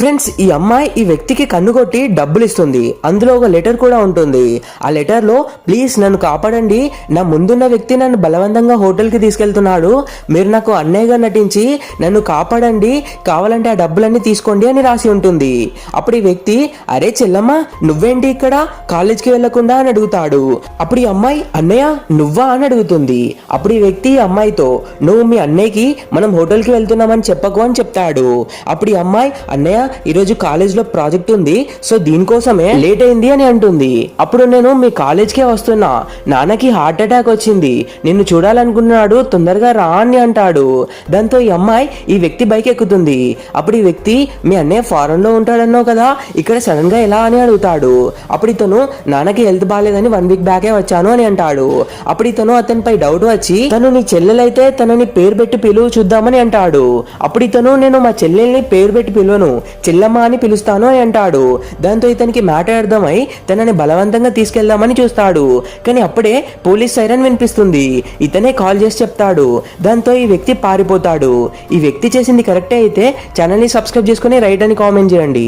Friends, ఈ అమ్మాయి ఈ వ్యక్తికి కన్ను కొట్టి డబ్బులు ఇస్తుంది. అందులో ఒక లెటర్ కూడా ఉంటుంది. ఆ లెటర్ లో ప్లీజ్ నన్ను కాపాడండి, నా ముందున్న వ్యక్తి నన్ను బలవంతంగా హోటల్ కి తీసుకెళ్తున్నాడు, మీరు నాకు అన్నయ్యగా నటించి నన్ను కాపాడండి, కావాలంటే ఆ డబ్బులన్నీ తీసుకోండి అని రాసి ఉంటుంది. అప్పుడు ఈ వ్యక్తి, అరే చెల్లమ్మ నువ్వేంటి ఇక్కడ, కాలేజ్కి వెళ్లకుండా అని అడుగుతాడు. అప్పుడు ఈ అమ్మాయి, అన్నయ్య నువ్వా అని అడుగుతుంది. అప్పుడు ఈ వ్యక్తి అమ్మాయితో, నువ్వు మీ అన్నయ్యకి మనం హోటల్ కి వెళ్తున్నామని చెప్పకు అని చెప్తాడు. అప్పుడు ఈ అమ్మాయి, అన్నయ్య ఈరోజు కాలేజ్ లో ప్రాజెక్ట్ ఉంది, సో దీనికోసమే లేట్ అయింది అని అంటుంది. అప్పుడు నేను మీ కాలేజ్కే వస్తున్నా, నాన్నకి హార్ట్ అటాక్ వచ్చింది, నిన్ను చూడాలనుకున్నాడు, తొందరగా రా అని అంటాడు. దాంతో ఈ అమ్మాయి ఈ వ్యక్తి బైక్ ఎక్కుతుంది. అప్పుడు ఈ వ్యక్తి, మీ అన్నయ్య ఫారెన్ లో ఉంటాడన్నావు కదా, ఇక్కడ సడన్ గా ఎలా అని అడుగుతాడు. అప్పుడు ఇతను, నాన్నకి హెల్త్ బాగాలేదని 1 వీక్ బ్యాకే వచ్చాను అని అంటాడు. అప్పుడు ఇతను అతనిపై డౌట్ వచ్చి, తను నీ చెల్లెలైతే తనని పేరు పెట్టి పిలువు చూద్దామని అంటాడు. అప్పుడు ఇతను, నేను మా చెల్లెల్ని పేరు పెట్టి పిలువను, చెల్లమ్మ అని పిలుస్తాను అని అంటాడు. దాంతో ఇతనికి మ్యాటర్ అర్థమై తనని బలవంతంగా తీసుకెళ్దామని చూస్తాడు. కానీ అప్పుడే పోలీస్ సైరన్ వినిపిస్తుంది. ఇతనే కాల్ చేసి చెప్తాడు. దాంతో ఈ వ్యక్తి పారిపోతాడు. ఈ వ్యక్తి చేసింది కరెక్టే అయితే ఛానల్ ని సబ్స్క్రైబ్ చేసుకుని రైట్ అని కామెంట్ చేయండి.